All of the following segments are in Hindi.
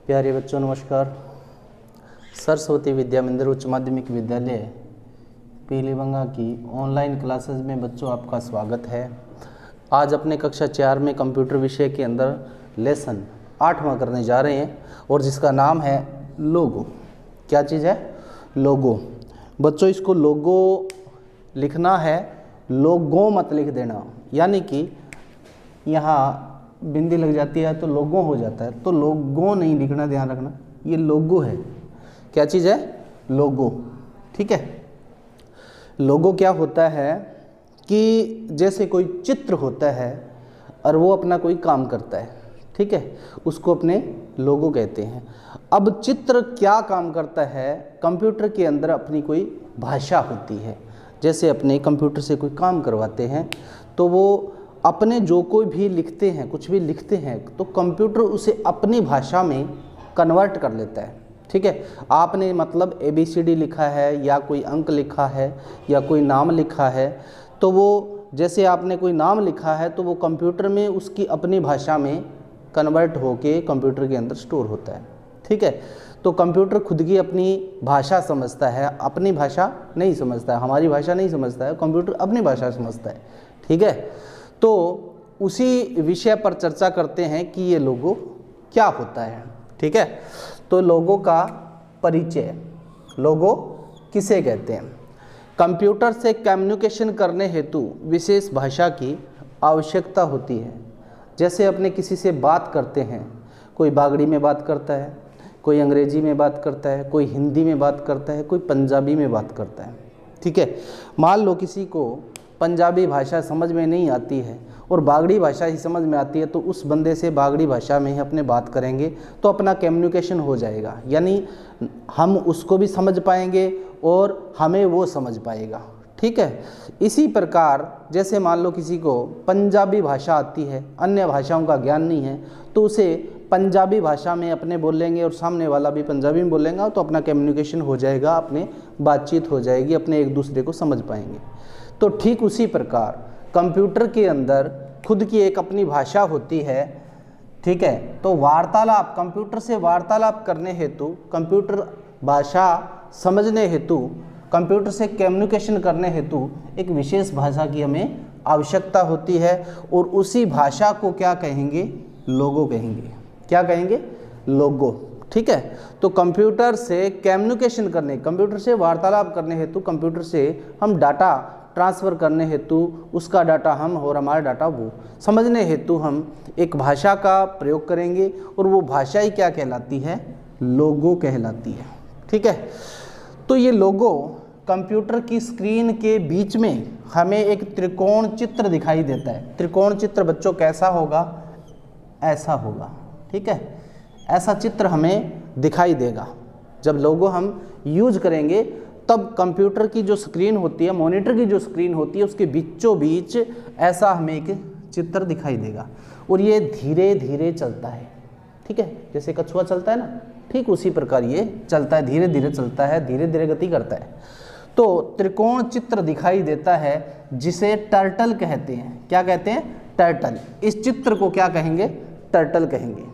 प्यारे बच्चों नमस्कार। सरस्वती विद्या मंदिर उच्च माध्यमिक विद्यालय पीलीबंगा की ऑनलाइन क्लासेस में बच्चों आपका स्वागत है। आज अपने कक्षा 4 में कंप्यूटर विषय के अंदर लेसन 8वां करने जा रहे हैं और जिसका नाम है लोगो। क्या चीज़ है? लोगो। बच्चों इसको लोगो लिखना है, लोगो मत लिख देना, यानी कि यहाँ बिंदी लग जाती है तो लोगो हो जाता है, तो लोगो नहीं लिखना, ध्यान रखना ये लोगो है। क्या चीज़ है? लोगो। ठीक है। लोगो क्या होता है कि जैसे कोई चित्र होता है और वो अपना कोई काम करता है, ठीक है, उसको अपने लोगो कहते हैं। अब चित्र क्या काम करता है? कंप्यूटर के अंदर अपनी कोई भाषा होती है। जैसे अपने कंप्यूटर से कोई काम करवाते हैं तो वो अपने जो कोई भी लिखते हैं, कुछ भी लिखते हैं, तो कंप्यूटर उसे अपनी भाषा में कन्वर्ट कर लेता है। ठीक है। आपने मतलब ABCD लिखा है या कोई अंक लिखा है या कोई नाम लिखा है, तो वो जैसे आपने कोई नाम लिखा है तो वो कंप्यूटर में उसकी अपनी भाषा में कन्वर्ट होके कंप्यूटर के अंदर स्टोर होता है। ठीक है। तो कंप्यूटर खुद की अपनी भाषा समझता है, अपनी भाषा नहीं समझता है, हमारी भाषा नहीं समझता है, कंप्यूटर अपनी भाषा समझता है। ठीक है। तो उसी विषय पर चर्चा करते हैं कि ये लोगो क्या होता है। ठीक है। तो लोगो का परिचय, लोगो किसे कहते हैं? कंप्यूटर से कम्युनिकेशन करने हेतु विशेष भाषा की आवश्यकता होती है। जैसे अपने किसी से बात करते हैं, कोई बागड़ी में बात करता है, कोई अंग्रेजी में बात करता है, कोई हिंदी में बात करता है, कोई पंजाबी में बात करता है। ठीक है। मान लो किसी को पंजाबी भाषा समझ में नहीं आती है और बागड़ी भाषा ही समझ में आती है, तो उस बंदे से बागड़ी भाषा में ही अपने बात करेंगे तो अपना कम्युनिकेशन हो जाएगा, यानी हम उसको भी समझ पाएंगे और हमें वो समझ पाएगा। ठीक है। इसी प्रकार जैसे मान लो किसी को पंजाबी भाषा आती है, अन्य भाषाओं का ज्ञान नहीं है, तो उसे पंजाबी भाषा में अपने बोलेंगे और सामने वाला भी पंजाबी में बोलेगा, तो अपना कम्युनिकेशन हो जाएगा, अपने बातचीत हो जाएगी, अपने एक दूसरे को समझ पाएंगे। तो ठीक उसी प्रकार कंप्यूटर के अंदर खुद की एक अपनी भाषा होती है। ठीक है। तो वार्तालाप, कंप्यूटर से वार्तालाप करने हेतु, कंप्यूटर भाषा समझने हेतु, कंप्यूटर से कम्युनिकेशन करने हेतु एक विशेष भाषा की हमें आवश्यकता होती है और उसी भाषा को क्या कहेंगे? लोगो कहेंगे। क्या कहेंगे? लोगो। ठीक है। तो कंप्यूटर से कम्युनिकेशन करने, कंप्यूटर से वार्तालाप करने हेतु, कंप्यूटर से हम डाटा ट्रांसफ़र करने हेतु, उसका डाटा हम और हमारा डाटा वो समझने हेतु हम एक भाषा का प्रयोग करेंगे और वो भाषा ही क्या कहलाती है? लोगो कहलाती है। ठीक है। तो ये लोगो कंप्यूटर की स्क्रीन के बीच में हमें एक त्रिकोण चित्र दिखाई देता है। त्रिकोण चित्र बच्चों कैसा होगा? ऐसा होगा। ठीक है। ऐसा चित्र हमें दिखाई देगा। जब लोगो हम यूज करेंगे तब कंप्यूटर की जो स्क्रीन होती है, मॉनिटर की जो स्क्रीन होती है, उसके बीचों बीच ऐसा हमें एक चित्र दिखाई देगा और ये धीरे धीरे चलता है। ठीक है। जैसे कछुआ चलता है ना, ठीक उसी प्रकार ये चलता है, धीरे धीरे चलता है, धीरे धीरे गति करता है। तो त्रिकोण चित्र दिखाई देता है जिसे टर्टल कहते हैं। क्या कहते हैं? टर्टल। इस चित्र को क्या कहेंगे? टर्टल कहेंगे।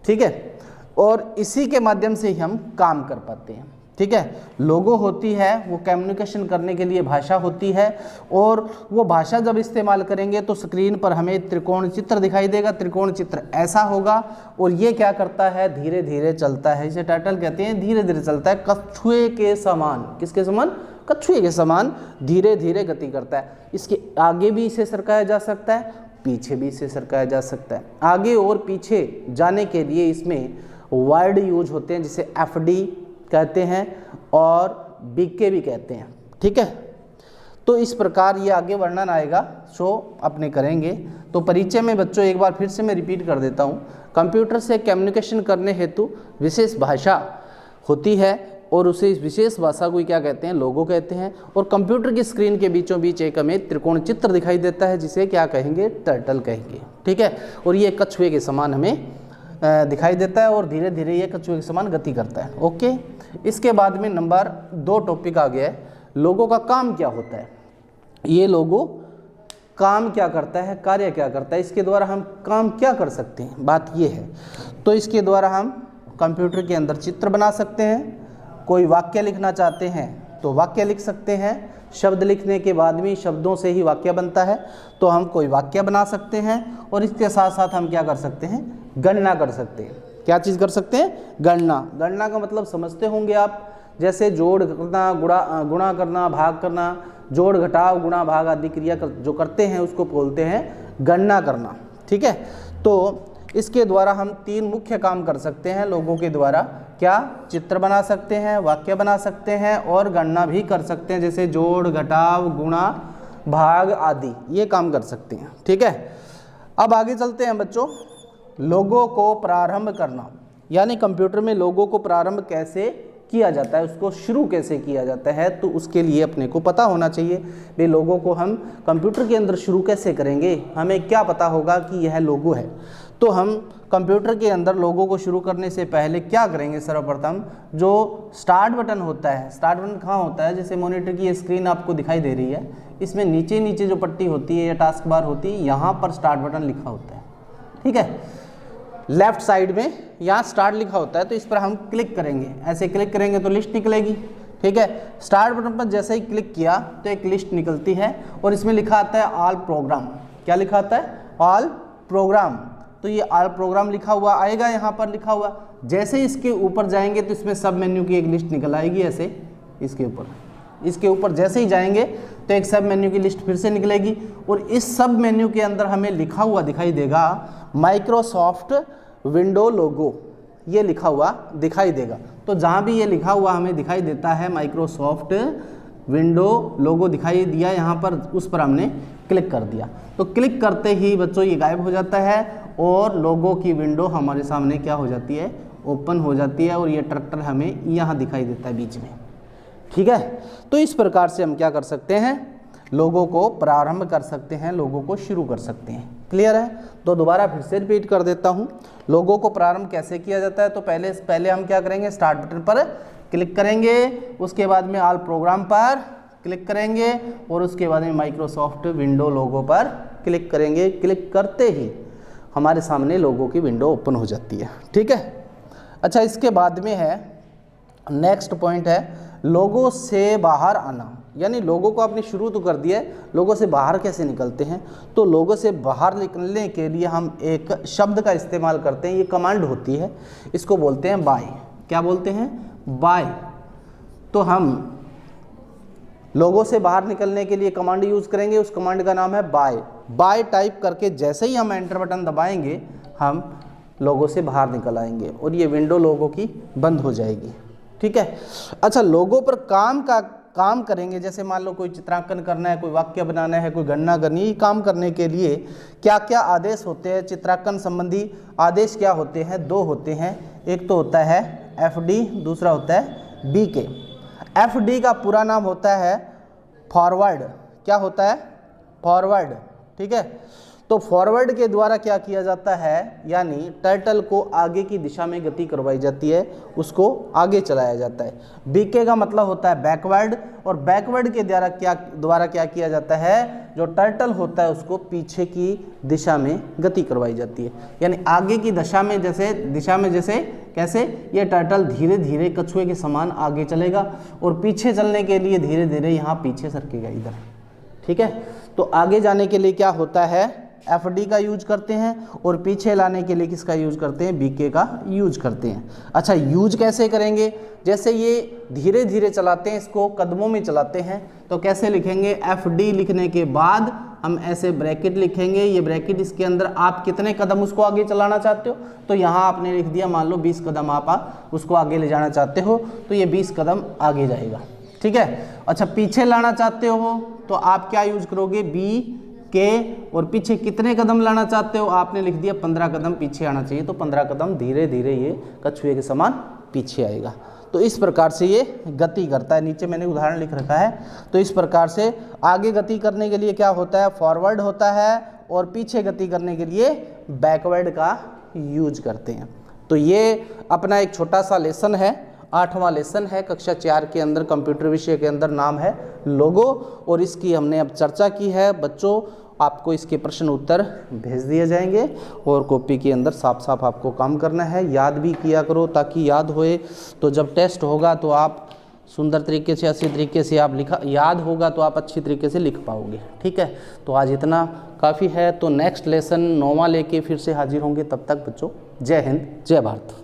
ठीक है। और इसी के माध्यम से ही हम काम कर पाते हैं। ठीक है। लोगो होती है, वो कम्युनिकेशन करने के लिए भाषा होती है और वो भाषा जब इस्तेमाल करेंगे तो स्क्रीन पर हमें त्रिकोण चित्र दिखाई देगा। त्रिकोण चित्र ऐसा होगा और ये क्या करता है? धीरे धीरे चलता है। इसे टर्टल कहते हैं। धीरे धीरे चलता है, कछुए के समान। किसके समान? कछुए के समान धीरे धीरे गति करता है। इसके आगे भी इसे सरकाया जा सकता है, पीछे भी इसे सरकाया जा सकता है। आगे और पीछे जाने के लिए इसमें वर्ड यूज होते हैं, जिसे FD कहते हैं और BK भी कहते हैं। ठीक है। तो इस प्रकार ये आगे वर्णन आएगा, सो अपने करेंगे। तो परिचय में बच्चों एक बार फिर से मैं रिपीट कर देता हूँ। कंप्यूटर से कम्युनिकेशन करने हेतु विशेष भाषा होती है और उसे इस विशेष भाषा को क्या कहते हैं? लोगो कहते हैं। और कंप्यूटर की स्क्रीन के बीचों बीच एक हमें त्रिकोण चित्र दिखाई देता है जिसे क्या कहेंगे? टर्टल कहेंगे। ठीक है। और ये कछुए के समान हमें दिखाई देता है और धीरे धीरे ये कछुए के समान गति करता है। ओके। इसके बाद में नंबर 2 टॉपिक आ गया है, लोगो का काम क्या होता है। ये लोगो काम क्या करता है, कार्य क्या करता है, इसके द्वारा हम काम क्या कर सकते हैं, बात ये है। तो इसके द्वारा हम कंप्यूटर के अंदर चित्र बना सकते हैं, कोई वाक्य लिखना चाहते हैं तो वाक्य लिख सकते हैं, शब्द लिखने के बाद भी शब्दों से ही वाक्य बनता है तो हम कोई वाक्य बना सकते हैं, और इसके साथ साथ हम क्या कर सकते हैं, गणना कर सकते हैं। क्या चीज़ कर सकते हैं, गणना। गणना का मतलब समझते होंगे आप, जैसे जोड़ करना, गुणा करना, भाग करना, जोड़ घटाव गुणा भाग आदि क्रिया जो करते हैं उसको बोलते हैं गणना करना। ठीक है, तो इसके द्वारा हम 3 मुख्य काम कर सकते हैं लोगों के द्वारा। क्या, चित्र बना सकते हैं, वाक्य बना सकते हैं और गणना भी कर सकते हैं, जैसे जोड़ घटाव गुणा भाग आदि ये काम कर सकते हैं। ठीक है, अब आगे चलते हैं बच्चों। लोगों को प्रारंभ करना, यानी कंप्यूटर में लोगों को प्रारंभ कैसे किया जाता है, उसको शुरू कैसे किया जाता है, तो उसके लिए अपने को पता होना चाहिए भाई लोगों को हम कंप्यूटर के अंदर शुरू कैसे करेंगे। हमें क्या पता होगा कि यह लोगो है, तो हम कंप्यूटर के अंदर लोगों को शुरू करने से पहले क्या करेंगे, सर्वप्रथम जो स्टार्ट बटन होता है, स्टार्ट बटन कहाँ होता है, जैसे मॉनिटर की स्क्रीन आपको दिखाई दे रही है, इसमें नीचे नीचे जो पट्टी होती है या टास्क बार होती है, यहाँ पर स्टार्ट बटन लिखा होता है। ठीक है, लेफ्ट साइड में यहाँ स्टार्ट लिखा होता है, तो इस पर हम क्लिक करेंगे, ऐसे क्लिक करेंगे तो लिस्ट निकलेगी। ठीक है, स्टार्ट बटन पर जैसे ही क्लिक किया तो एक लिस्ट निकलती है और इसमें लिखा आता है ऑल प्रोग्राम। क्या लिखा आता है, ऑल प्रोग्राम। तो ये ऑल प्रोग्राम लिखा हुआ आएगा, यहाँ पर लिखा हुआ। जैसे ही इसके ऊपर जाएंगे तो इसमें सब मेन्यू की एक लिस्ट निकल आएगी, ऐसे इसके ऊपर जैसे ही जाएंगे तो एक सब मेन्यू की लिस्ट फिर से निकलेगी, और इस सब मेन्यू के अंदर हमें लिखा हुआ दिखाई देगा माइक्रोसॉफ्ट विंडो लोगो, ये लिखा हुआ दिखाई देगा। तो जहाँ भी ये लिखा हुआ हमें दिखाई देता है माइक्रोसॉफ्ट विंडो लोगो दिखाई दिया यहाँ पर, उस पर हमने क्लिक कर दिया, तो क्लिक करते ही बच्चों ये गायब हो जाता है और लोगो की विंडो हमारे सामने क्या हो जाती है, ओपन हो जाती है, और ये ट्रैक्टर हमें यहाँ दिखाई देता है बीच में। ठीक है, तो इस प्रकार से हम क्या कर सकते हैं, लोगों को प्रारंभ कर सकते हैं, लोगों को शुरू कर सकते हैं। क्लियर है, तो दोबारा फिर से रिपीट कर देता हूँ, लोगों को प्रारंभ कैसे किया जाता है। तो पहले हम क्या करेंगे, स्टार्ट बटन पर क्लिक करेंगे, उसके बाद में ऑल प्रोग्राम पर क्लिक करेंगे और उसके बाद में माइक्रोसॉफ्ट विंडो लोगो पर क्लिक करेंगे। क्लिक करते ही हमारे सामने लोगों की विंडो ओपन हो जाती है। ठीक है, अच्छा, इसके बाद में है नेक्स्ट पॉइंट है लोगों से बाहर आना, यानी लोगों को आपने शुरू तो कर दिया है, लोगों से बाहर कैसे निकलते हैं। तो लोगों से बाहर निकलने के लिए हम एक शब्द का इस्तेमाल करते हैं, ये कमांड होती है, इसको बोलते हैं बाय। क्या बोलते हैं, बाय। तो हम लोगों से बाहर निकलने के लिए कमांड यूज़ करेंगे, उस कमांड का नाम है बाय। बाय टाइप करके जैसे ही हम एंटर बटन दबाएंगे हम लोगों से बाहर निकल आएंगे और ये विंडो लोगों की बंद हो जाएगी। ठीक है, अच्छा, लोगों पर काम करेंगे, जैसे मान लो कोई चित्रांकन करना है, कोई वाक्य बनाना है, कोई गणना करनी है, काम करने के लिए क्या क्या आदेश होते हैं, चित्रांकन संबंधी आदेश क्या होते हैं, 2 होते हैं। एक तो होता है FD, दूसरा होता है BK। FD का पूरा नाम होता है फॉरवर्ड। क्या होता है, फॉरवर्ड। ठीक है, तो फॉरवर्ड के द्वारा क्या किया जाता है, यानी टर्टल को आगे की दिशा में गति करवाई जाती है, उसको आगे चलाया जाता है। BK का मतलब होता है बैकवर्ड, और बैकवर्ड के द्वारा क्या किया जाता है, जो टर्टल होता है उसको पीछे की दिशा में गति करवाई जाती है। यानी आगे की दिशा में जैसे कैसे, ये टर्टल धीरे धीरे कछुए के समान आगे चलेगा और पीछे चलने के लिए धीरे धीरे यहाँ पीछे सरकेगा इधर। ठीक है, तो आगे जाने के लिए क्या होता है, FD का यूज करते हैं, और पीछे लाने के लिए किसका यूज करते हैं, BK का यूज करते हैं। अच्छा, यूज कैसे करेंगे, जैसे ये धीरे धीरे चलाते हैं, इसको कदमों में चलाते हैं, तो कैसे लिखेंगे, FD लिखने के बाद हम ऐसे ब्रैकेट लिखेंगे, ये ब्रैकेट, इसके अंदर आप कितने कदम उसको आगे चलाना चाहते हो, तो यहाँ आपने लिख दिया, मान लो 20 कदम आप उसको आगे ले जाना चाहते हो, तो ये 20 कदम आगे जाएगा। ठीक है, अच्छा, पीछे लाना चाहते हो तो आप क्या यूज करोगे, BK, और पीछे कितने कदम लाना चाहते हो, आपने लिख दिया 15 कदम पीछे आना चाहिए, तो 15 कदम धीरे धीरे ये कछुए के समान पीछे आएगा। तो इस प्रकार से ये गति करता है, नीचे मैंने उदाहरण लिख रखा है। तो इस प्रकार से आगे गति करने के लिए क्या होता है, फॉरवर्ड होता है, और पीछे गति करने के लिए बैकवर्ड का यूज करते हैं। तो ये अपना एक छोटा सा लेसन है, 8वां लेसन है कक्षा 4 के अंदर, कंप्यूटर विषय के अंदर, नाम है लोगो, और इसकी हमने अब चर्चा की है। बच्चों, आपको इसके प्रश्न उत्तर भेज दिए जाएंगे और कॉपी के अंदर साफ साफ आपको काम करना है। याद भी किया करो ताकि याद होए, तो जब टेस्ट होगा तो आप सुंदर तरीके से, अच्छी तरीके से आप याद होगा तो आप अच्छी तरीके से लिख पाओगे। ठीक है, तो आज इतना काफ़ी है। तो नेक्स्ट लेसन 9वां लेके फिर से हाजिर होंगे। तब तक बच्चों जय हिंद, जय भारत।